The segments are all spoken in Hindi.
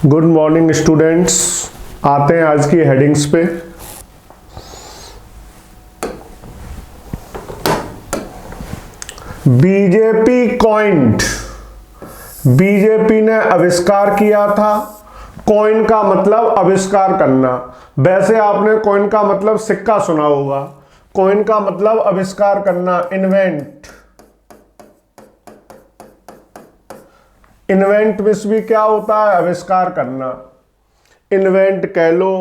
Good morning students. आते हैं आज की हेडिंग्स पे। बीजेपी कॉइंड, बीजेपी ने आविष्कार किया था। कॉइन का मतलब आविष्कार करना। वैसे आपने कॉइन का मतलब सिक्का सुना होगा, कॉइन का मतलब आविष्कार करना, इन्वेंट। इन्वेंट में भी क्या होता है? आविष्कार करना। इन्वेंट कह लो,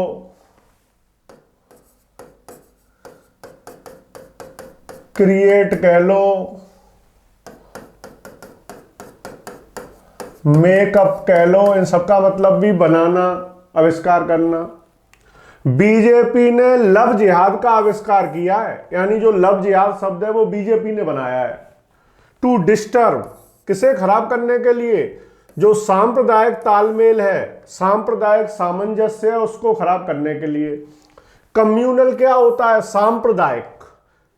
क्रिएट कह लो, मेकअप कह लो, इन सबका मतलब भी बनाना, आविष्कार करना। बीजेपी ने लव जिहाद का आविष्कार किया है, यानी जो लव जिहाद शब्द है वो बीजेपी ने बनाया है। टू डिस्टर्ब, किसे खराब करने के लिए? जो सांप्रदायिक तालमेल है, सांप्रदायिक सामंजस्य है, उसको खराब करने के लिए। कम्युनल क्या होता है? सांप्रदायिक।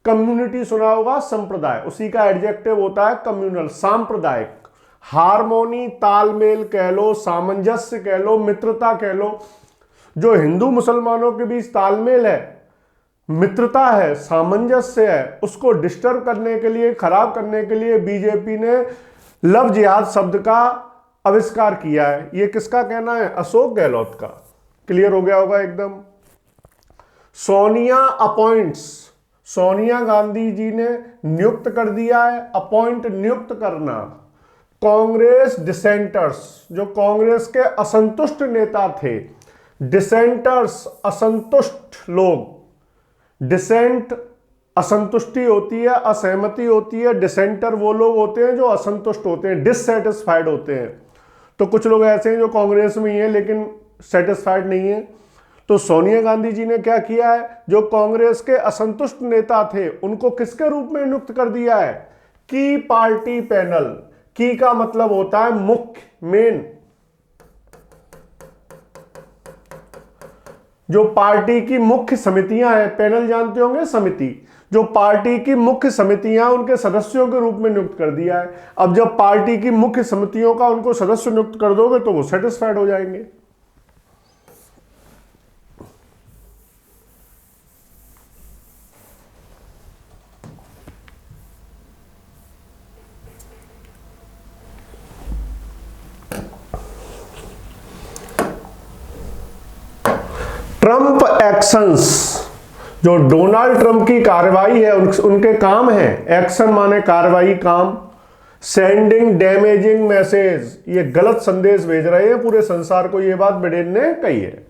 कम्युनिटी सुना होगा, संप्रदाय, उसी का एडजेक्टिव होता है कम्युनल, सांप्रदायिक। हार्मोनी, तालमेल कह लो, सामंजस्य कह लो, मित्रता कह लो। जो हिंदू मुसलमानों के बीच तालमेल है, मित्रता है, सामंजस्य है, उसको डिस्टर्ब करने के लिए, खराब करने के लिए बीजेपी ने लव जिहाद शब्द का आविष्कार किया है। ये किसका कहना है? अशोक गहलोत का। क्लियर हो गया होगा एकदम। सोनिया अपॉइंट्स, सोनिया गांधी जी ने नियुक्त कर दिया है। अपॉइंट, नियुक्त करना। कांग्रेस डिसेंटर्स, जो कांग्रेस के असंतुष्ट नेता थे, डिसेंटर्स असंतुष्ट लोग। डिसेंट असंतुष्टि होती है, असहमति होती है। डिसेंटर वो लोग होते हैं जो असंतुष्ट होते हैं, डिससेटिस्फाइड होते हैं। तो कुछ लोग ऐसे हैं जो कांग्रेस में ही हैं लेकिन सेटिस्फाइड नहीं है। तो सोनिया गांधी जी ने क्या किया है? जो कांग्रेस के असंतुष्ट नेता थे उनको किसके रूप में नियुक्त कर दिया है? की पार्टी पैनल। की का मतलब होता है मुख्य, मेन। जो पार्टी की मुख्य समितियां हैं, पैनल जानते होंगे, समिति। जो पार्टी की मुख्य समितियां, उनके सदस्यों के रूप में नियुक्त कर दिया है। अब जब पार्टी की मुख्य समितियों का उनको सदस्य नियुक्त कर दोगे तो वो सेटिस्फाइड हो जाएंगे। ट्रंप एक्शंस, जो डोनाल्ड ट्रंप की कार्रवाई है, उनके काम है। एक्शन माने कार्रवाई, काम। सेंडिंग डैमेजिंग मैसेज, ये गलत संदेश भेज रहे हैं पूरे संसार को। ये बात बिडेन ने कही है।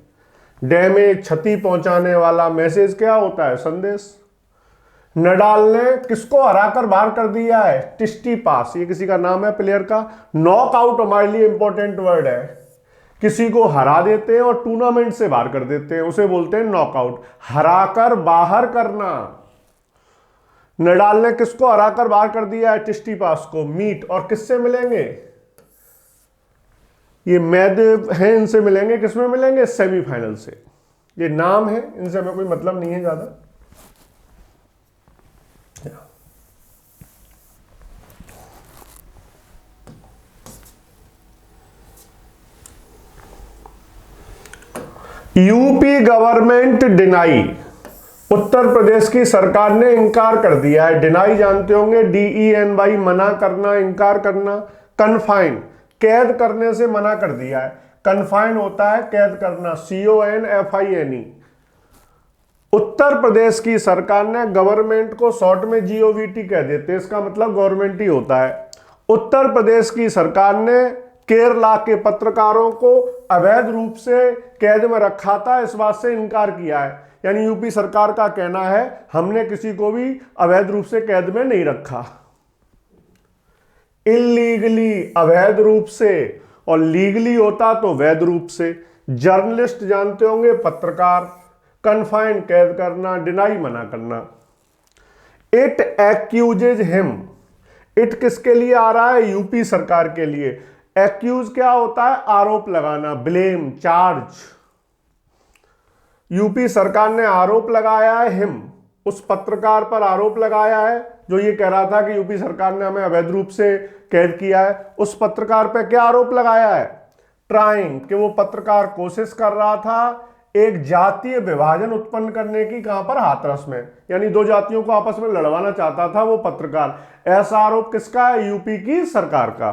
डैमेज, क्षति पहुंचाने वाला मैसेज क्या होता है? संदेश। नडाल ने किसको हराकर बाहर कर दिया है? टिस्टी पास, ये किसी का नाम है, प्लेयर का। नॉकआउट हमारे लिए इंपॉर्टेंट वर्ड है। किसी को हरा देते हैं और टूर्नामेंट से बाहर कर देते हैं, उसे बोलते हैं नॉकआउट। हराकर बाहर करना। नडाल ने किसको हराकर बाहर कर दिया है? टिस्टीपास को। मीट, और किससे मिलेंगे? ये मैदेव हैं, इनसे मिलेंगे। किसमें मिलेंगे? सेमीफाइनल से। ये नाम है, इनसे हमें कोई मतलब नहीं है ज्यादा। UP government deny, Uttar Pradesh की सरकार ने इंकार कर दिया है। डिनाई जानते होंगे, DENY, मना करना, इंकार करना। कन्फाइन, कैद करने से मना कर दिया है। कन्फाइन होता है कैद करना, CONFINE। उत्तर प्रदेश की सरकार ने, गवर्नमेंट को शॉर्ट में GOVT कह देते हैं, इसका मतलब गवर्नमेंट ही होता है। उत्तर प्रदेश की सरकार ने केरला के पत्रकारों को अवैध रूप से कैद में रखा था, इस बात से इनकार किया है। यानी यूपी सरकार का कहना है हमने किसी को भी अवैध रूप से कैद में नहीं रखा। इल्लीगली, अवैध रूप से, और लीगली होता तो वैध रूप से। जर्नलिस्ट जानते होंगे, पत्रकार। कन्फाइन, कैद करना। डिनाई, मना करना। इट एक्यूजेज हिम, इट किसके लिए आ रहा है? यूपी सरकार के लिए। एक्यूज क्या होता है? आरोप लगाना, ब्लेम, चार्ज। यूपी सरकार ने आरोप लगाया है, हिम, उस पत्रकार पर आरोप लगाया है जो ये कह रहा था कि यूपी सरकार ने हमें अवैध रूप से कैद किया है। उस पत्रकार पर क्या आरोप लगाया है? ट्राइंग कि वो पत्रकार कोशिश कर रहा था एक जातीय विभाजन उत्पन्न करने की, कहां पर, हाथरस में, यानी दो जातियों को आपस में लड़वाना चाहता था वो पत्रकार। ऐसा आरोप किसका है? यूपी की सरकार का।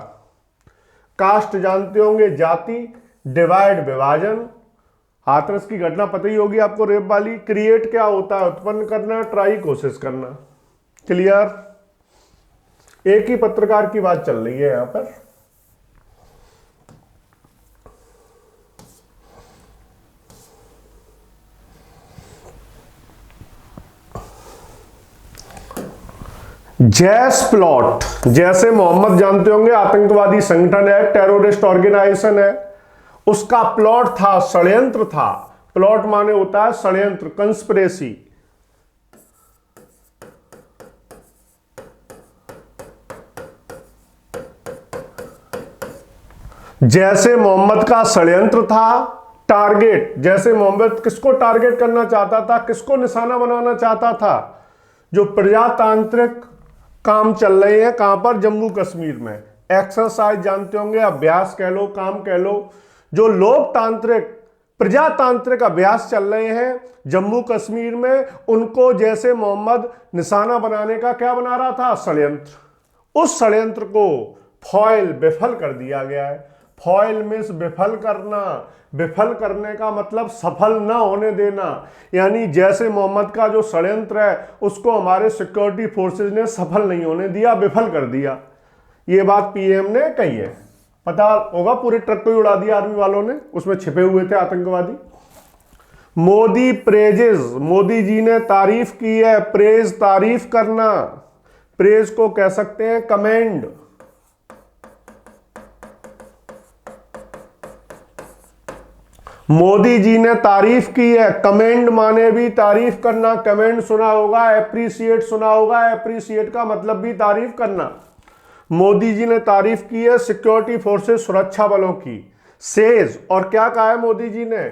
कास्ट जानते होंगे, जाति, डिवाइड विभाजन, हाथरस की घटना पता ही होगी आपको, रेप वाली। क्रिएट क्या होता है? उत्पन्न करना, ट्राई कोशिश करना। क्लियर? एक ही पत्रकार की बात चल रही है यहां पर। जैस प्लॉट, जैसे मोहम्मद जानते होंगे, आतंकवादी संगठन है, टेररिस्ट ऑर्गेनाइजेशन है। उसका प्लॉट था, षड्यंत्र था। प्लॉट माने होता है षड्यंत्र, कंस्पिरेसी। जैसे मोहम्मद का षड्यंत्र था। टारगेट, जैसे मोहम्मद किसको टारगेट करना चाहता था, किसको निशाना बनाना चाहता था? जो प्रजातांत्रिक काम चल रहे हैं, कहां पर? जम्मू कश्मीर में। एक्सरसाइज जानते होंगे, अभ्यास कह लो, काम कह लो। जो लोकतांत्रिक प्रजातांत्रिक अभ्यास चल रहे हैं जम्मू कश्मीर में, उनको जैसे मोहम्मद निशाना बनाने का क्या बना रहा था? षड्यंत्र। उस षड्यंत्र को फॉइल, विफल कर दिया गया है। फॉइल मींस विफल करना। विफल करने का मतलब सफल ना होने देना। यानी जैसे मोहम्मद का जो षड्यंत्र है उसको हमारे सिक्योरिटी फोर्सेज ने सफल नहीं होने दिया, विफल कर दिया। ये बात पीएम ने कही है। पता होगा, पूरे ट्रक को ही उड़ा दिया आर्मी वालों ने, उसमें छिपे हुए थे आतंकवादी। मोदी प्रेजेस, मोदी जी ने तारीफ की है। प्रेज, तारीफ करना। प्रेज को कह सकते हैं कमेंड। मोदी जी ने तारीफ की है। कमेंड माने भी तारीफ करना। कमेंड सुना होगा, एप्रिसिएट सुना होगा। एप्रिसिएट का मतलब भी तारीफ करना। मोदी जी ने तारीफ की है सिक्योरिटी फोर्सेस, सुरक्षा बलों की। सेज, और क्या कहा है मोदी जी ने?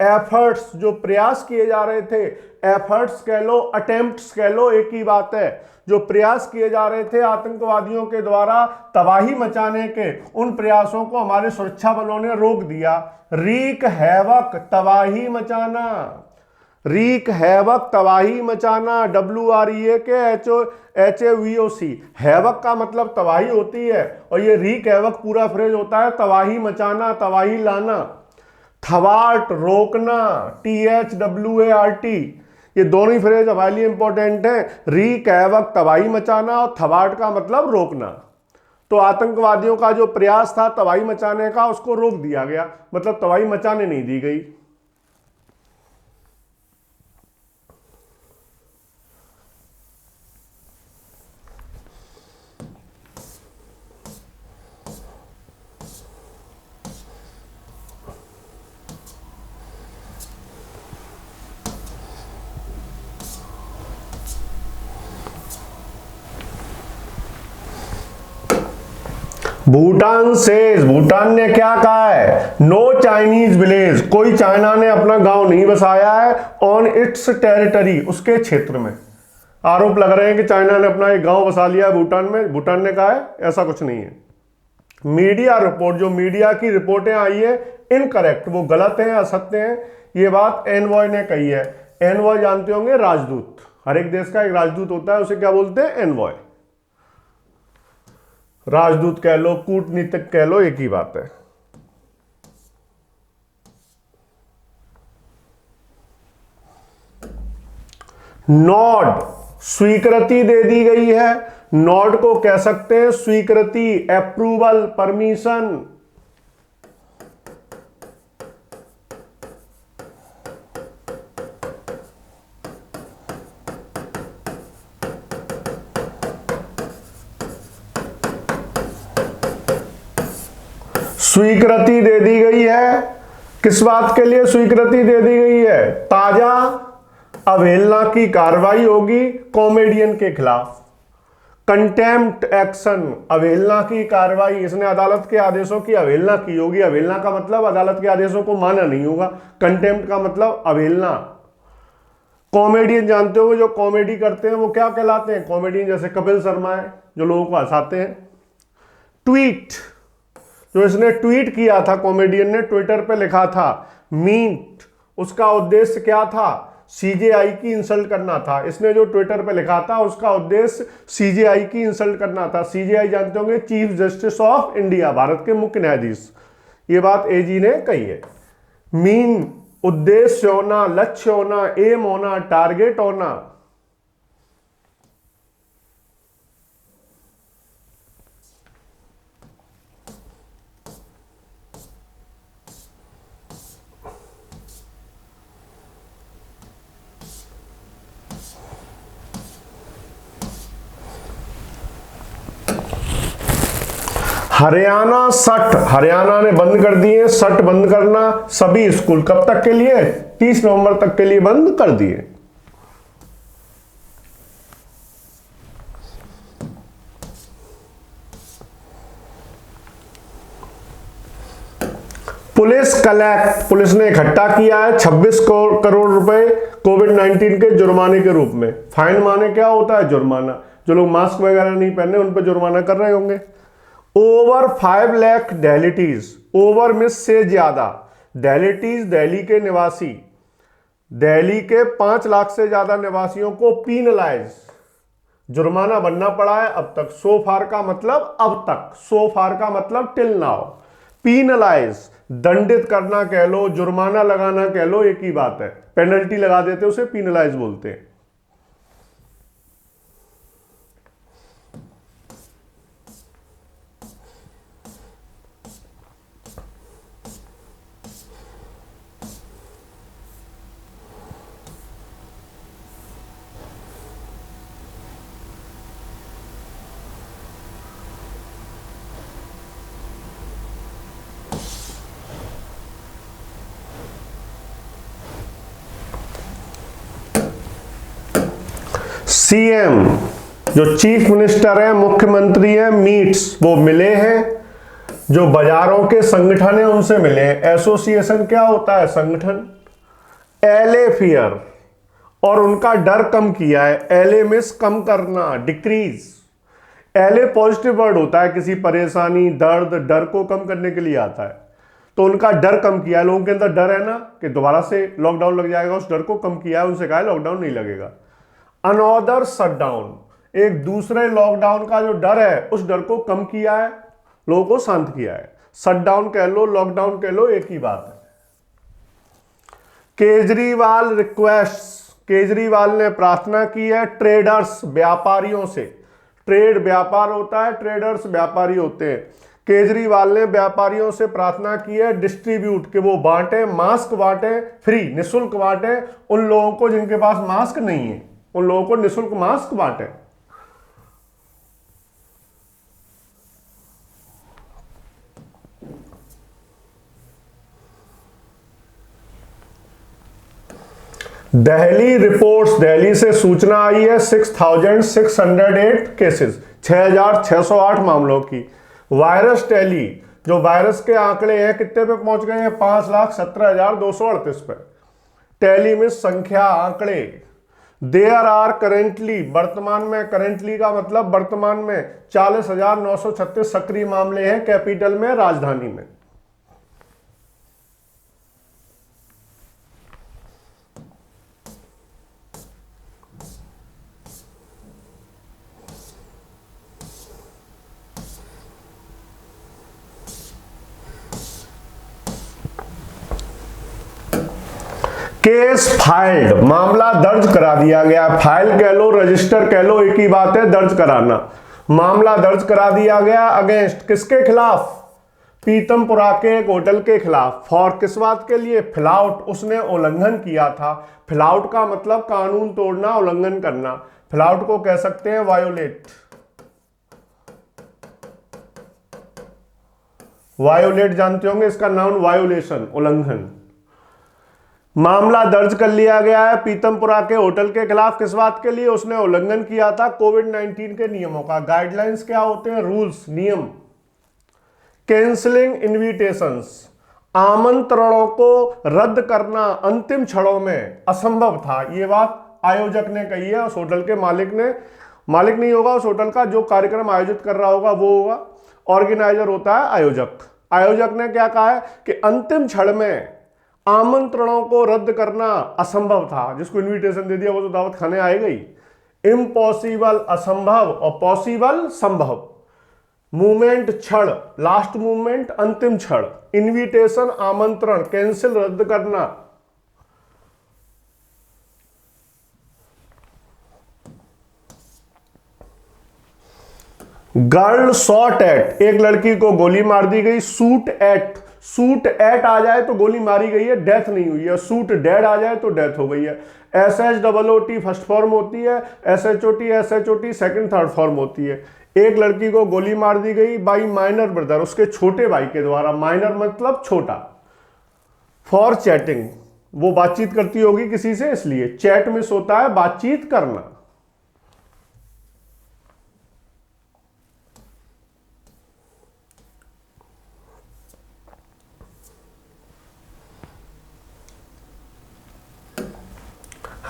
एफर्ट्स, जो प्रयास किए जा रहे थे। एफर्ट्स कह लो, अटेम्प्ट्स कह लो, एक ही बात है। जो प्रयास किए जा रहे थे आतंकवादियों के द्वारा तबाही मचाने के, उन प्रयासों को हमारे सुरक्षा बलों ने रोक दिया। रीक हैवक, तबाही मचाना। रीक हैवक, तबाही मचाना। WREA के HAVOC। हैवक का मतलब तबाही होती है, और ये रीक हैवक पूरा फ्रेज होता है तबाही मचाना, तबाही लाना। थवार्ट, रोकना। THWART, ये दोनों ही फ्रेज हमारे लिए इंपॉर्टेंट है। रीक हैवक, तबाही मचाना, और थवार्ट का मतलब रोकना। तो आतंकवादियों का जो प्रयास था तबाही मचाने का, उसको रोक दिया गया, मतलब तबाही मचाने नहीं दी गई। भूटान सेज, भूटान ने क्या कहा है? नो चाइनीज विलेज, कोई चाइना ने अपना गांव नहीं बसाया है ऑन इट्स टेरिटरी, उसके क्षेत्र में। आरोप लग रहे हैं कि चाइना ने अपना एक गांव बसा लिया है भूटान में। भूटान ने कहा है ऐसा कुछ नहीं है। मीडिया रिपोर्ट, जो मीडिया की रिपोर्टें आई है इनकरेक्ट, वो गलत हैं, असत्य हैं। ये बात एनवॉय ने कही है। एनवॉय जानते होंगे, राजदूत। हर एक देश का एक राजदूत होता है, उसे क्या बोलते हैं? एनवॉय। राजदूत कह लो, कूटनीतिक कह लो, एक ही बात है। नॉड, स्वीकृति दे दी गई है। नॉड को कह सकते हैं स्वीकृति, अप्रूवल, परमिशन। स्वीकृति दे दी गई है। किस बात के लिए स्वीकृति दे दी गई है? ताजा अवहेलना की कार्रवाई होगी कॉमेडियन के खिलाफ। कंटेम्प्ट एक्शन, अवहेलना की कार्रवाई। इसने अदालत के आदेशों की अवहेलना की होगी। अवहेलना का मतलब अदालत के आदेशों को माना नहीं होगा। कंटेम्प्ट का मतलब अवहेलना। कॉमेडियन जानते हो, जो कॉमेडी करते हैं वो क्या कहलाते हैं? कॉमेडियन, जैसे कपिल शर्मा है जो लोगों को हंसाते हैं। ट्वीट, जो इसने ट्वीट किया था, कॉमेडियन ने ट्विटर पे लिखा था मीट, उसका उद्देश्य क्या था? सीजेआई की इंसल्ट करना था। इसने जो ट्विटर पे लिखा था उसका उद्देश्य सीजेआई की इंसल्ट करना था। सीजेआई जानते होंगे, chief justice of India, Bharat के मुख्य न्यायाधीश। ये बात एजी ने कही है। मीन उद्देश्य होना, लक्ष्य होना, एम होना, टारगेट होना। हरियाणा सट, हरियाणा ने बंद कर दिए सट, बंद करना। सभी स्कूल कब तक के लिए? 30 नवंबर तक के लिए बंद कर दिए। पुलिस ने इकट्ठा किया है 26 करोड़ रुपए कोविड-19 के जुर्माने के रूप में। फाइन माने क्या होता है? जुर्माना। जो लोग मास्क वगैरह नहीं पहने उन पर जुर्माना कर रहे होंगे। ओवर 5 लाख डेलिटीज, ओवर मिस से ज्यादा, डेलिटीज दिल्ली के निवासी, दिल्ली के 5 लाख से ज्यादा निवासियों को पीनलाइज, जुर्माना बनना पड़ा है अब तक। सो फार का मतलब अब तक, सो फार का मतलब टिल नाउ। पीनलाइज दंडित करना कह लो, जुर्माना लगाना कह लो, एक ही बात है। पेनल्टी लगा देते उसे पीनलाइज बोलते हैं। सीएम जो चीफ मिनिस्टर है, मुख्यमंत्री है, मीट्स, वो मिले हैं। जो बाजारों के संगठन है उनसे मिले हैं। एसोसिएशन क्या होता है? संगठन। एले फियर, और उनका डर कम किया है। एले मिस कम करना, डिक्रीज। एले पॉजिटिव वर्ड होता है, किसी परेशानी, दर्द, डर को कम करने के लिए आता है। तो उनका डर कम किया है। लोगों के अंदर डर है ना कि दोबारा से लॉकडाउन लग जाएगा, उस डर को कम किया है। उनसे कहा है लॉकडाउन नहीं लगेगा। अनदर शटडाउन, एक दूसरे लॉकडाउन का जो डर है उस डर को कम किया है, लोगों को शांत किया है। शटडाउन कह लो, लॉकडाउन कह लो, एक ही बात है। केजरीवाल रिक्वेस्ट, केजरीवाल ने प्रार्थना की है ट्रेडर्स, व्यापारियों से। ट्रेड व्यापार होता है, ट्रेडर्स व्यापारी होते हैं। केजरीवाल ने व्यापारियों से प्रार्थना की है डिस्ट्रीब्यूट, कि वो बांटे, मास्क बांटे, फ्री, निःशुल्क बांटे उन लोगों को जिनके पास मास्क नहीं है। उन लोगों को निःशुल्क मास्क बांटे। दिल्ली रिपोर्ट्स, दिल्ली से सूचना आई है 6,608 केसेस, 6,608 मामलों की। वायरस टैली, जो वायरस के आंकड़े हैं कितने पे पहुंच गए हैं? 5,17,238 पे। टैली में संख्या, आंकड़े। देयर आर करेंटली, वर्तमान में, करेंटली का मतलब वर्तमान में 40,936 सक्रिय मामले हैं कैपिटल में, राजधानी में। केस फाइल्ड, मामला दर्ज करा दिया गया। फाइल कह लो, रजिस्टर कह लो, एक ही बात है, दर्ज कराना। मामला दर्ज करा दिया गया अगेंस्ट, किसके खिलाफ? पीतमपुरा के एक होटल के खिलाफ। फॉर किस बात के लिए? फ्लाउट, उसने उल्लंघन किया था। फ्लाउट का मतलब कानून तोड़ना, उल्लंघन करना। फ्लाउट को कह सकते हैं वायोलेट। वायोलेट जानते होंगे इसका नाउन, वायोलेशन, उल्लंघन। मामला दर्ज कर लिया गया है पीतमपुरा के होटल के खिलाफ। किस बात के लिए? उसने उल्लंघन किया था कोविड-19 के नियमों का। गाइडलाइंस क्या होते हैं? रूल्स, नियम। कैंसलिंग इनविटेशंस, आमंत्रणों को रद्द करना अंतिम क्षणों में असंभव था। यह बात आयोजक ने कही है। उस होटल के मालिक ने, मालिक नहीं होगा उस होटल का, जो कार्यक्रम आयोजित कर रहा होगा वो होगा। ऑर्गेनाइजर होता है आयोजक। आयोजक ने क्या कहा है कि अंतिम क्षण में आमंत्रणों को रद्द करना असंभव था। जिसको इनविटेशन दे दिया वो तो दावत खाने आएगा ही। इम्पॉसिबल असंभव और पॉसिबल संभव। मूवमेंट क्षण, लास्ट मूवमेंट अंतिम क्षण, इनविटेशन आमंत्रण, कैंसिल रद्द करना। गर्ल शॉट एट, एक लड़की को गोली मार दी गई। शूट एट, शूट एट आ जाए तो गोली मारी गई है, डेथ नहीं हुई है। शूट डेड आ जाए तो डेथ हो गई है। SHOOT फर्स्ट फॉर्म होती है, SHOT सेकंड थर्ड फॉर्म होती है। एक लड़की को गोली मार दी गई बाई माइनर ब्रदर, उसके छोटे भाई के द्वारा। माइनर मतलब छोटा। फॉर चैटिंग, वो बातचीत करती होगी किसी से, इसलिए चैट मिस होता है बातचीत करना।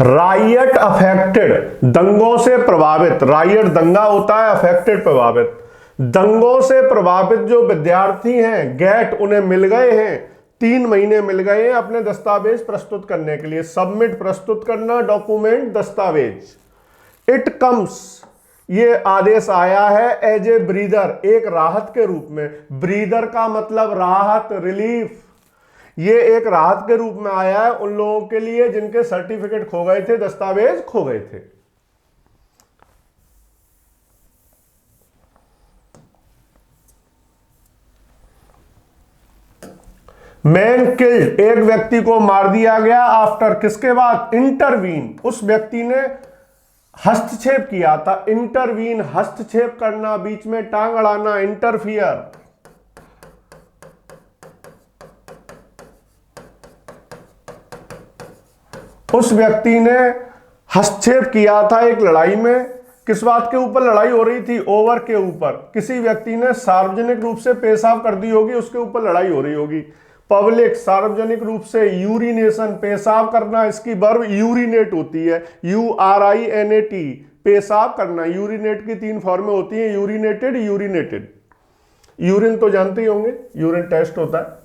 राइट अफेक्टेड, दंगों से प्रभावित। राइट दंगा होता है, अफेक्टेड प्रभावित। दंगों से प्रभावित जो विद्यार्थी हैं, गेट उन्हें मिल गए हैं, 3 महीने मिल गए हैं अपने दस्तावेज प्रस्तुत करने के लिए। सबमिट प्रस्तुत करना, डॉक्यूमेंट दस्तावेज। इट कम्स, ये आदेश आया है एज ए ब्रीदर, एक राहत के रूप में। ब्रीदर का मतलब राहत, रिलीफ। ये एक राहत के रूप में आया है उन लोगों के लिए जिनके सर्टिफिकेट खो गए थे, दस्तावेज खो गए थे। मैन किल्ड, एक व्यक्ति को मार दिया गया। आफ्टर, किसके बाद? इंटरवीन, उस व्यक्ति ने हस्तक्षेप किया था। इंटरवीन, हस्तक्षेप करना, बीच में टांग अड़ाना, इंटरफियर। उस व्यक्ति ने हस्तक्षेप किया था एक लड़ाई में। किस बात के ऊपर लड़ाई हो रही थी? ओवर के ऊपर। किसी व्यक्ति ने सार्वजनिक रूप से पेशाब कर दी होगी, उसके ऊपर लड़ाई हो रही होगी। पब्लिक, सार्वजनिक रूप से। यूरिनेशन, पेशाब करना, इसकी वर्ब यूरिनेट होती है, URINAT, पेशाब करना। यूरिनेट की 3 फॉर्में होती हैं, यूरिनेटेड, यूरिनेटेड। यूरिन तो जानते ही होंगे, यूरिन टेस्ट होता है।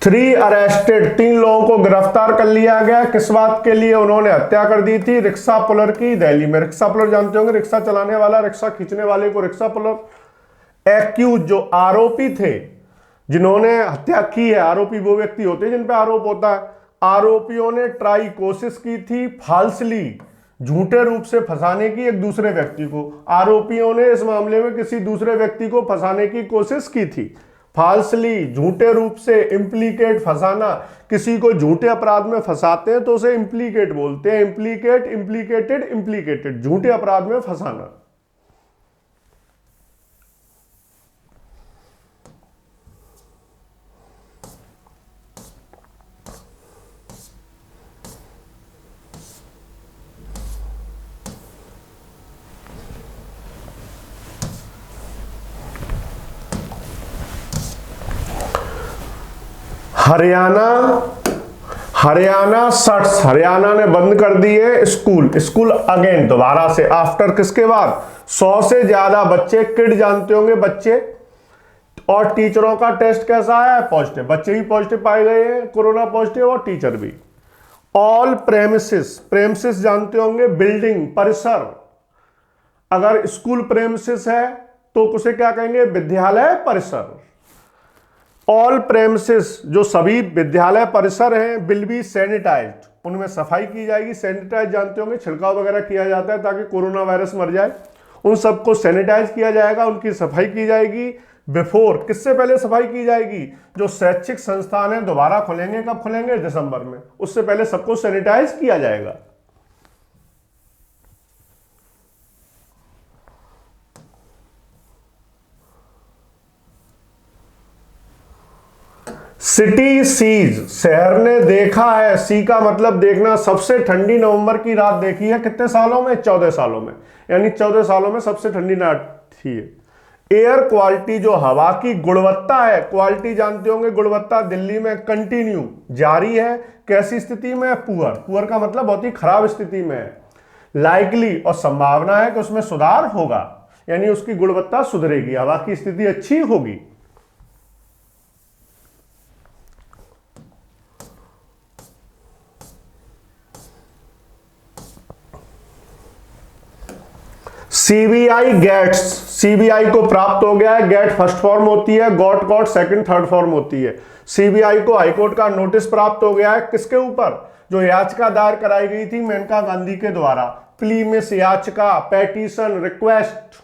थ्री अरेस्टेड, 3 लोगों को गिरफ्तार कर लिया गया। किस बात के लिए? उन्होंने हत्या कर दी थी रिक्शा पुलर की, दिल्ली में। रिक्शा पुलर जानते होंगे, रिक्शा चलाने वाला, रिक्शा खींचने वाले को रिक्शा पुलर। एक्यूज, जो आरोपी थे जिन्होंने हत्या की है, आरोपी वो व्यक्ति होते हैं जिन पे आरोप होता है। आरोपियों ने ट्राई, कोशिश की थी, फाल्सली, झूठे रूप से फंसाने की एक दूसरे व्यक्ति को। आरोपियों ने इस मामले में किसी दूसरे व्यक्ति को फंसाने की कोशिश की थी। फाल्सली, झूठे रूप से। इम्प्लीकेट, फंसाना, किसी को झूठे अपराध में फंसाते हैं तो उसे इम्प्लीकेट बोलते हैं। इम्प्लीकेट, इम्प्लीकेटेड, इम्प्लीकेटेड, झूठे अपराध में फंसाना। हरियाणा शट्स, हरियाणा ने बंद कर दिए स्कूल अगेन, दोबारा से। आफ्टर, किसके बाद? 100 से ज्यादा बच्चे, किड जानते होंगे बच्चे, और टीचरों का टेस्ट कैसा है? पॉजिटिव। बच्चे भी पॉजिटिव पाए गए हैं, कोरोना पॉजिटिव, और टीचर भी। ऑल प्रेमिसेस, प्रेमिसेस जानते होंगे, बिल्डिंग, परिसर। अगर स्कूल प्रेमिसेस है तो उसे क्या कहेंगे? विद्यालय परिसर। ऑल प्रेमिसेस, जो सभी विद्यालय परिसर हैं, विल बी सैनिटाइज्ड, उनमें सफाई की जाएगी। सैनिटाइज जानते होंगे, छिड़काव वगैरह किया जाता है ताकि कोरोना वायरस मर जाए। उन सबको सैनिटाइज किया जाएगा, उनकी सफाई की जाएगी। बिफोर, किससे पहले सफाई की जाएगी? जो शैक्षिक संस्थान है दोबारा खुलेंगे, कब खुलेंगे? दिसंबर में। उससे पहले सबको सैनिटाइज किया जाएगा। सिटी सीज, शहर ने देखा है। सी का मतलब देखना। सबसे ठंडी नवंबर की रात देखी है कितने सालों में? 14 सालों में। यानी 14 सालों में सबसे ठंडी रात थी। एयर क्वालिटी, जो हवा की गुणवत्ता है, क्वालिटी जानते होंगे, गुणवत्ता, दिल्ली में कंटिन्यू, जारी है। कैसी स्थिति में? पुअर। पुअर का मतलब बहुत ही खराब स्थिति में है। लाइकली और संभावना है कि उसमें सुधार होगा, यानी उसकी गुणवत्ता सुधरेगी, हवा की स्थिति अच्छी होगी। सीबीआई गेट्स, सीबीआई को प्राप्त हो गया है। गेट फर्स्ट फॉर्म होती है, गॉट सेकंड थर्ड फॉर्म होती है। सीबीआई को हाईकोर्ट का नोटिस प्राप्त हो गया है, किसके ऊपर? जो याचिका दायर कराई गई थी मेनका गांधी के द्वारा, प्लीमिस याचिका, पेटिशन, रिक्वेस्ट,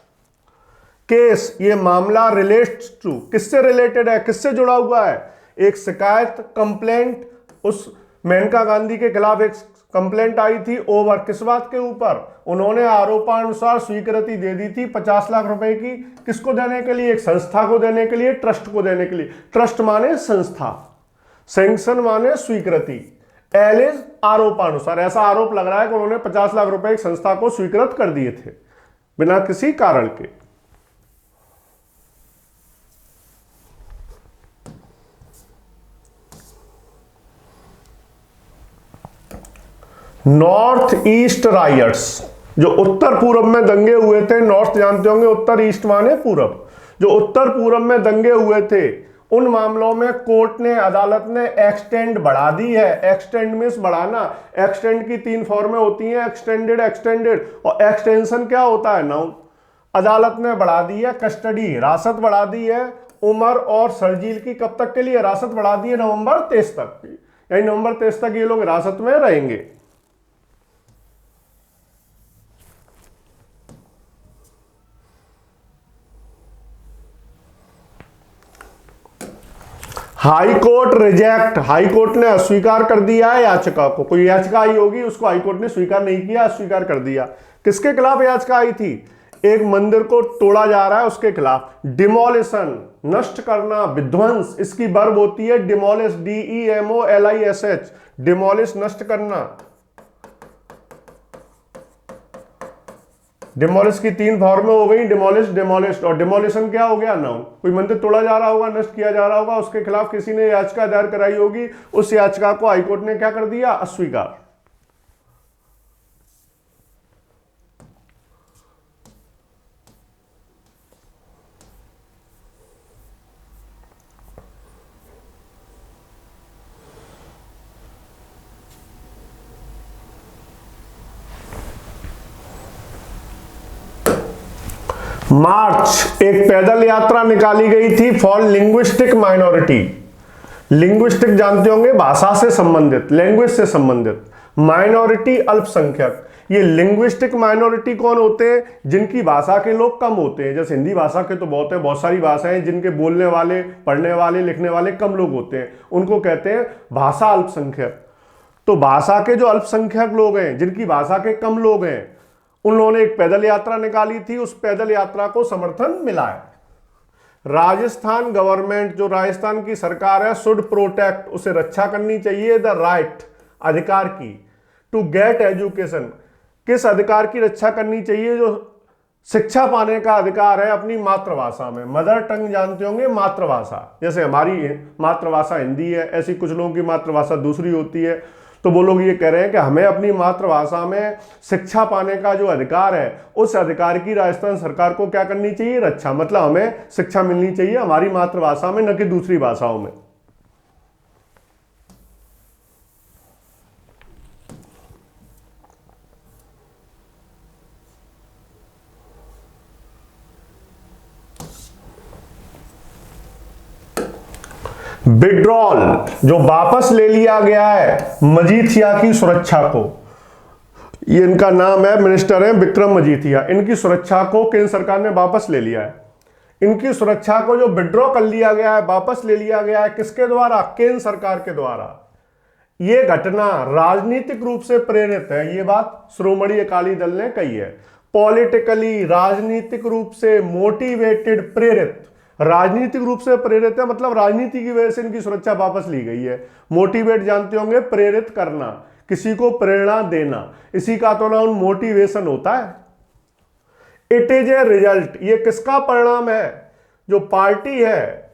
केस। ये मामला रिलेट्स टू, किससे रिलेटेड है, किससे जुड़ा हुआ है? एक शिकायत, कंप्लेंट, उस मेनका गांधी के खिलाफ एक कंप्लेंट आई थी ओवर किस बात के ऊपर? उन्होंने आरोपानुसार स्वीकृति दे दी थी 50 लाख रुपए की, किसको देने के लिए? एक संस्था को देने के लिए, ट्रस्ट को देने के लिए। ट्रस्ट माने संस्था, सैंक्शन माने स्वीकृति, एलिज आरोपानुसार। ऐसा आरोप लग रहा है कि उन्होंने 50 लाख रुपए एक संस्था को स्वीकृत कर दिए थे बिना किसी कारण के। नॉर्थ ईस्ट राइट्स, जो उत्तर पूर्व में दंगे हुए थे, नॉर्थ जानते होंगे, उत्तर ईस्ट माने पूरब, जो उत्तर पूर्व में दंगे हुए थे, उन मामलों में कोर्ट ने, अदालत ने एक्सटेंड बढ़ा दी है। एक्सटेंड मींस बढ़ाना। एक्सटेंड की 3 फॉर्में होती हैं, एक्सटेंडेड, एक्सटेंडेड और एक्सटेंशन क्या होता है? नाउन। अदालत ने बढ़ा दी है कस्टडी, हिरासत बढ़ा दी है उमर और शर्जील की। कब तक के लिए हिरासत बढ़ा दी है? नवंबर 23 तक की, यानी नवंबर 23 तक ये लोग हिरासत में रहेंगे। High court reject, high court ने अस्वीकार कर दिया है याचिका को। कोई याचिका आई होगी, उसको हाई कोर्ट ने स्वीकार नहीं किया, अस्वीकार कर दिया। किसके खिलाफ याचिका आई थी? एक मंदिर को तोड़ा जा रहा है उसके खिलाफ। डिमोलिशन, नष्ट करना, विध्वंस, इसकी वर्ब होती है डिमोलिश, DEMOLISH, डिमोलिश, नष्ट करना। डिमोलिश की 3 फॉर्में हो गई, डिमोलिश, डिमोलिश्ड और डिमोलिशन क्या हो गया? नाउन। कोई मंदिर तोड़ा जा रहा होगा, नष्ट किया जा रहा होगा, उसके खिलाफ किसी ने याचिका दायर कराई होगी, उस याचिका को हाईकोर्ट ने क्या कर दिया? अस्वीकार। मार्च, एक पैदल यात्रा निकाली गई थी फॉर लिंग्विस्टिक माइनॉरिटी। लिंग्विस्टिक जानते होंगे, भाषा से संबंधित, लैंग्वेज से संबंधित। माइनॉरिटी, अल्पसंख्यक। ये लिंग्विस्टिक माइनॉरिटी कौन होते हैं? जिनकी भाषा के लोग कम होते हैं। जैसे हिंदी भाषा के तो बहुत है, बहुत सारी भाषाएं जिनके बोलने वाले, पढ़ने वाले, लिखने वाले कम लोग होते हैं, उनको कहते हैं भाषा अल्पसंख्यक। तो भाषा के जो अल्पसंख्यक लोग हैं, जिनकी भाषा के कम लोग हैं, उन्होंने एक पैदल यात्रा निकाली थी। उस पैदल यात्रा को समर्थन मिला है। राजस्थान गवर्नमेंट, जो राजस्थान की सरकार है, शुड प्रोटेक्ट, उसे रक्षा करनी चाहिए, द राइट, अधिकार की, टू गेट एजुकेशन। किस अधिकार की रक्षा करनी चाहिए? जो शिक्षा पाने का अधिकार है अपनी मातृभाषा में। मदर टंग जानते होंगे, मातृभाषा। जैसे हमारी मातृभाषा हिंदी है, ऐसी कुछ लोगों की मातृभाषा दूसरी होती है। तो वो लोग ये कह रहे हैं कि हमें अपनी मातृभाषा में शिक्षा पाने का जो अधिकार है, उस अधिकार की राजस्थान सरकार को क्या करनी चाहिए? रक्षा। मतलब हमें शिक्षा मिलनी चाहिए हमारी मातृभाषा में, न कि दूसरी भाषाओं में। विड्रॉल, जो वापस ले लिया गया है मजीठिया की सुरक्षा को, ये इनका नाम है, मिनिस्टर है विक्रम मजीठिया। इनकी सुरक्षा को केंद्र सरकार ने वापस ले लिया है। इनकी सुरक्षा को जो विड्रॉ कर लिया गया है, वापस ले लिया गया है, किसके द्वारा? केंद्र सरकार के द्वारा। यह घटना राजनीतिक रूप से प्रेरित है, यह बात शिरोमणि अकाली दल ने कही है। पॉलिटिकली, राजनीतिक रूप से मोटिवेटेड, प्रेरित, राजनीतिक रूप से प्रेरित है, मतलब राजनीति की वजह से इनकी सुरक्षा वापस ली गई है। मोटिवेट जानते होंगे, प्रेरित करना, किसी को प्रेरणा देना, इसी का तो नाम मोटिवेशन होता है। इट इज ए रिजल्ट, ये किसका परिणाम है? जो पार्टी है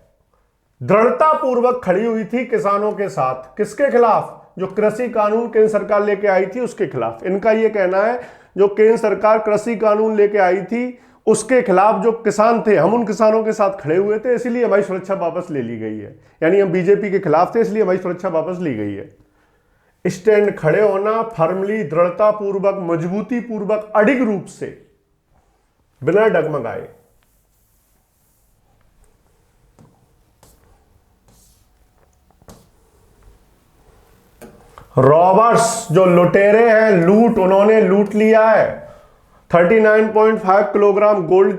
दृढ़ता पूर्वक खड़ी हुई थी किसानों के साथ, किसके खिलाफ? जो कृषि कानून केंद्र सरकार लेके आई थी उसके खिलाफ। इनका यह कहना है जो केंद्र सरकार कृषि कानून लेके आई थी उसके खिलाफ जो किसान थे, हम उन किसानों के साथ खड़े हुए थे, इसलिए हमारी सुरक्षा वापस ले ली गई है। यानी हम बीजेपी के खिलाफ थे, इसलिए हमारी सुरक्षा वापस ली गई है। स्टैंड खड़े होना, फर्मली, दृढ़ता पूर्वक, मजबूती पूर्वक, अडिग रूप से, बिना डगमगाए। रॉबर्ट्स जो लुटेरे हैं, उन्होंने लूट लिया है 39.5 किलोग्राम गोल्ड।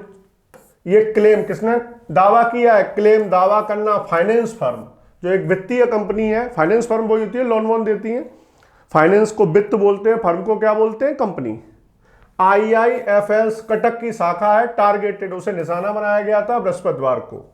ये क्लेम किसने दावा किया है? क्लेम दावा करना फाइनेंस फर्म, जो एक वित्तीय कंपनी है। फाइनेंस फर्म वो होती है लोन वोन देती है, फाइनेंस को वित्त बोलते हैं, फर्म को क्या बोलते हैं? कंपनी। IIFL कटक की शाखा है, टारगेटेड, उसे निशाना बनाया गया था बृहस्पतिवार को।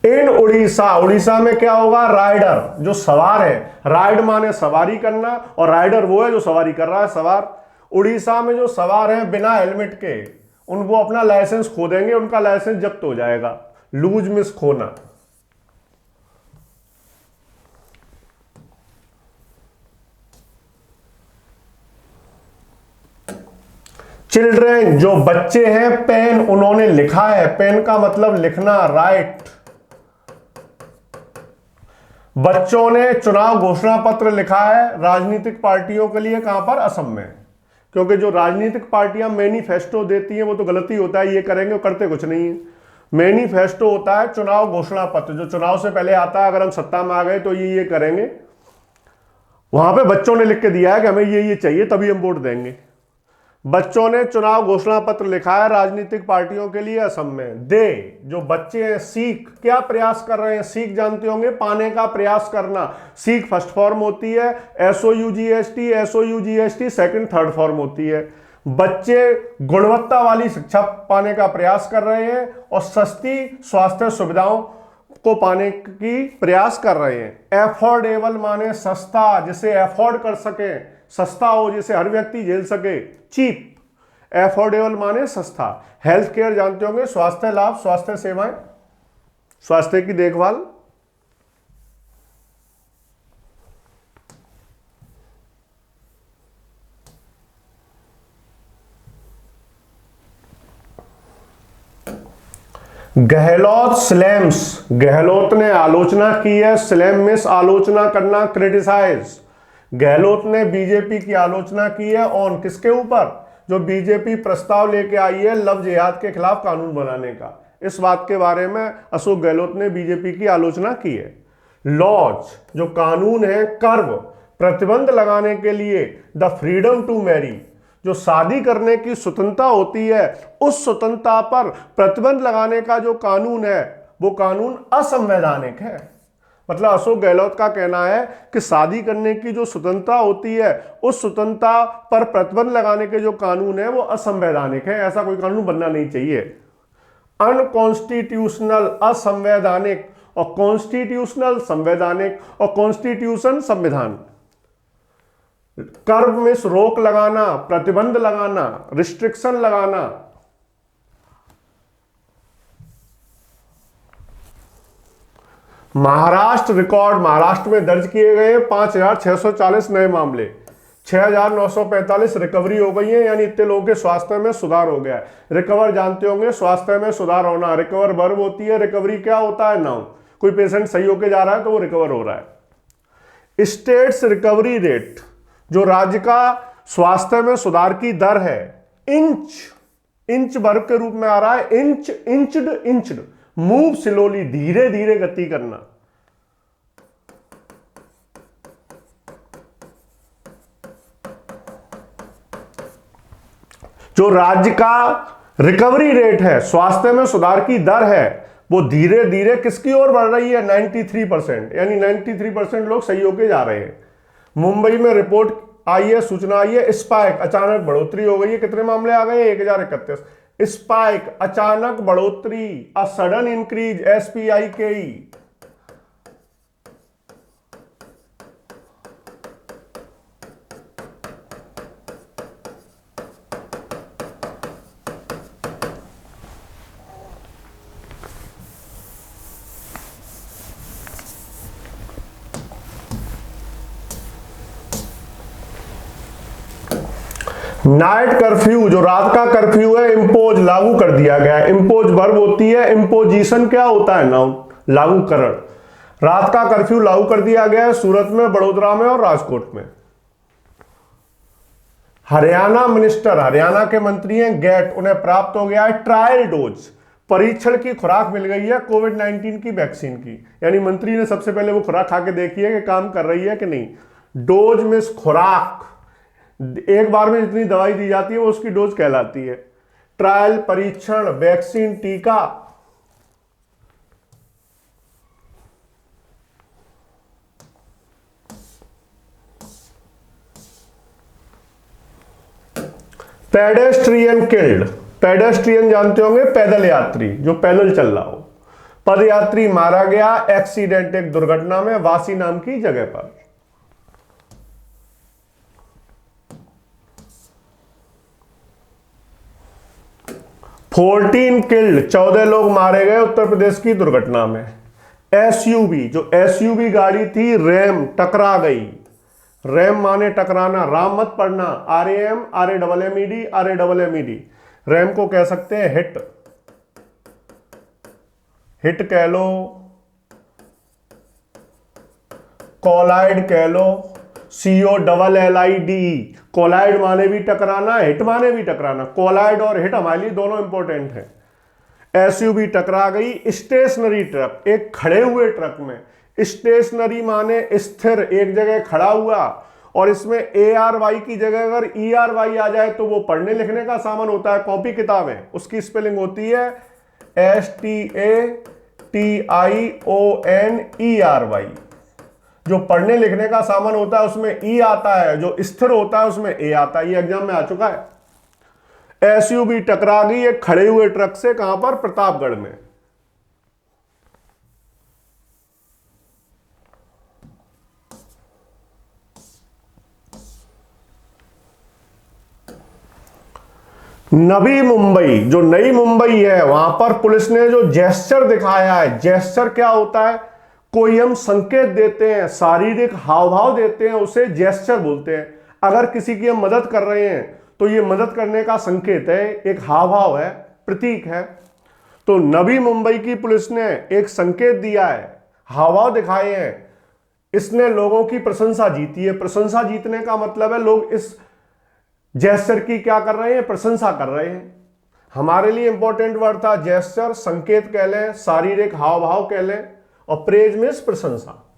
इन उड़ीसा में क्या होगा? राइडर जो सवार है, राइड माने सवारी करना, और राइडर वो है जो सवारी कर रहा है, सवार। उड़ीसा में जो सवार हैं बिना हेलमेट के, उनको अपना लाइसेंस खो देंगे, उनका लाइसेंस जब्त हो जाएगा। लूज मिस खोना। चिल्ड्रेन जो बच्चे हैं, पेन उन्होंने लिखा है, पेन का मतलब लिखना, राइट। बच्चों ने चुनाव घोषणा पत्र लिखा है राजनीतिक पार्टियों के लिए। कहां पर? असम में। क्योंकि जो राजनीतिक पार्टियां मैनिफेस्टो देती हैं वो तो गलती होता है, ये करेंगे और करते कुछ नहीं है। मैनिफेस्टो होता है चुनाव घोषणा पत्र, जो चुनाव से पहले आता है, अगर हम सत्ता में आ गए तो ये करेंगे। वहां पे बच्चों ने लिख के दिया है कि हमें ये चाहिए, तभी हम वोट देंगे। बच्चों ने चुनाव घोषणा पत्र लिखा है राजनीतिक पार्टियों के लिए असम में। जो बच्चे हैं, सीख क्या प्रयास कर रहे हैं? सीख जानते होंगे, पाने का प्रयास करना। सीख फर्स्ट फॉर्म होती है, SOUGST सेकंड थर्ड फॉर्म होती है। बच्चे गुणवत्ता वाली शिक्षा पाने का प्रयास कर रहे हैं और सस्ती स्वास्थ्य सुविधाओं को पाने की प्रयास कर रहे हैं। एफोर्डेबल माने सस्ता, जिसे एफोर्ड कर सके, सस्ता हो जिसे हर व्यक्ति झेल सके। चीप, एफोर्डेबल माने सस्ता। हेल्थ केयर जानते होंगे, स्वास्थ्य लाभ, स्वास्थ्य सेवाएं, स्वास्थ्य की देखभाल। गहलोत स्लैम्स, गहलोत ने आलोचना की है। स्लैम मिस आलोचना करना, क्रिटिसाइज। गहलोत ने बीजेपी की आलोचना की है ऑन किसके ऊपर? जो बीजेपी प्रस्ताव लेके आई है लव जिहाद के खिलाफ कानून बनाने का। इस बात के बारे में अशोक गहलोत ने बीजेपी की आलोचना की है। लॉज जो कानून है, कर्व प्रतिबंध लगाने के लिए, द फ्रीडम टू मैरी जो शादी करने की स्वतंत्रता होती है, उस स्वतंत्रता पर प्रतिबंध लगाने का जो कानून है वो कानून असंवैधानिक है। मतलब अशोक गहलोत का कहना है कि शादी करने की जो स्वतंत्रता होती है, उस स्वतंत्रता पर प्रतिबंध लगाने के जो कानून है वो असंवैधानिक है, ऐसा कोई कानून बनना नहीं चाहिए। अनकॉन्स्टिट्यूशनल, असंवैधानिक, और कॉन्स्टिट्यूशनल संवैधानिक, और कॉन्स्टिट्यूशन संविधान। कर्व में रोक लगाना, प्रतिबंध लगाना, रिस्ट्रिक्शन लगाना। महाराष्ट्र रिकॉर्ड, महाराष्ट्र में दर्ज किए गए 5,640 नए मामले, 6,945 रिकवरी हो गई है, यानी इतने लोगों के स्वास्थ्य में सुधार हो गया है। रिकवर जानते होंगे, स्वास्थ्य में सुधार होना, रिकवर वर्ब होती है, रिकवरी क्या होता है? नाउन। कोई पेशेंट सही होके जा रहा है तो वो रिकवर हो रहा है। स्टेट्स रिकवरी रेट, जो राज्य का स्वास्थ्य में सुधार की दर है, इंच वर्ब के रूप में आ रहा है। इंच्ड, मूव स्लोली, धीरे धीरे गति करना। जो राज्य का रिकवरी रेट है, स्वास्थ्य में सुधार की दर है, वो धीरे धीरे किसकी ओर बढ़ रही है? 93%, यानी 93% लोग सही होके जा रहे हैं। मुंबई में रिपोर्ट आई है, सूचना आई है, स्पाइक, अचानक बढ़ोतरी हो गई है। कितने मामले आ गए? 1031। स्पाइक, अचानक बढ़ोतरी, a sudden increase, SPIKE। Night curfew, जो रात का कर्फ्यू है, इम्पोज लागू कर दिया गया है। इम्पोज वर्ब होती है, इम्पोजिशन क्या होता है? नाउन, लागूकरण। रात का कर्फ्यू लागू कर दिया गया है सूरत में, बड़ोदरा में और राजकोट में। हरियाणा मिनिस्टर, हरियाणा के मंत्री हैं गेट, उन्हें प्राप्त हो गया है ट्रायल डोज, परीक्षण की खुराक मिल गई है कोविड-19 की वैक्सीन की। यानी मंत्री ने सबसे पहले वो खुराक खा के देखी है कि काम कर रही है कि नहीं। डोज में खुराक, एक बार में जितनी दवाई दी जाती है वो उसकी डोज कहलाती है। ट्रायल, परीक्षण, वैक्सीन, टीका। पेडेस्ट्रियन किल्ड, पेडेस्ट्रियन जानते होंगे, पैदल यात्री, जो पैदल चल रहा हो। पदयात्री मारा गया एक्सीडेंट, एक दुर्घटना में, वासी नाम की जगह पर। फोर्टीन किल्ड, 14 लोग मारे गए उत्तर प्रदेश की दुर्घटना में। एसयूवी, जो एसयूवी गाड़ी थी, रैम टकरा गई। रैम माने टकराना, राम मत पढ़ना, RAM, RAMMED, RAMMED। रैम को कह सकते हैं हिट, हिट कह लो, कॉलाइड कह लो, COLLIDE। कोलाइड माने भी टकराना, हिट माने भी टकराना। कोलाइड और हिट हमारे लिए दोनों इंपॉर्टेंट हैं। एसयूवी टकरा गई। स्टेशनरी ट्रक, एक खड़े हुए ट्रक में, स्टेशनरी माने स्थिर, एक जगह खड़ा हुआ, और इसमें ARY की जगह अगर ERY आ जाए तो वो पढ़ने लिखने का सामान होता है, कॉपी किताबें, उसकी स्पेलिंग होती है STATIONERY। जो पढ़ने लिखने का सामान होता है उसमें E आता है, जो स्थिर होता है उसमें A आता है। ये एग्जाम में आ चुका है। एसयूवी टकरा गई एक खड़े हुए ट्रक से, कहां पर? प्रतापगढ़ में। नवी मुंबई, जो नई मुंबई है, वहां पर पुलिस ने जो जेस्चर दिखाया है, जेस्चर क्या होता है? कोई हम संकेत देते हैं, शारीरिक हाव भाव देते हैं, उसे जेस्चर बोलते हैं। अगर किसी की हम मदद कर रहे हैं तो ये मदद करने का संकेत है, एक हाव भाव है, प्रतीक है। तो नवी मुंबई की पुलिस ने एक संकेत दिया है, हाव भाव दिखाए हैं, इसने लोगों की प्रशंसा जीती है। प्रशंसा जीतने का मतलब है लोग इस जेस्चर की क्या कर रहे हैं? प्रशंसा कर रहे हैं। हमारे लिए इंपॉर्टेंट वर्ड था जेस्चर, संकेत कह लें, शारीरिक हाव भाव कह लें, और प्रेज मीन्स प्रशंसा।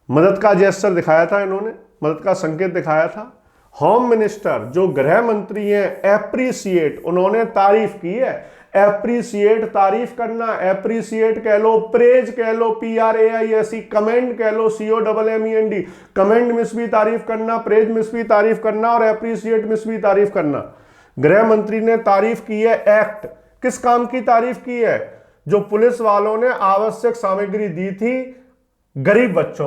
मदद का जेस्चर दिखाया था इन्होंने, मदद का संकेत दिखाया था। होम मिनिस्टर, जो गृह मंत्री हैं, एप्रिसिएट, उन्होंने तारीफ की है। एप्रिसिएट तारीफ करना, एप्रिसिएट कह लो, प्रेज कह लो, PRAISE, कमेंड कह लो, COMMEND। कमेंड मिस भी तारीफ करना, प्रेज मिस भी तारीफ करना, और एप्रिसिएट मिस भी तारीफ करना। गृह मंत्री ने तारीफ की है एक्ट, किस काम की तारीफ की है? जो पुलिस वालों ने आवश्यक सामग्री दी थी गरीब बच्चों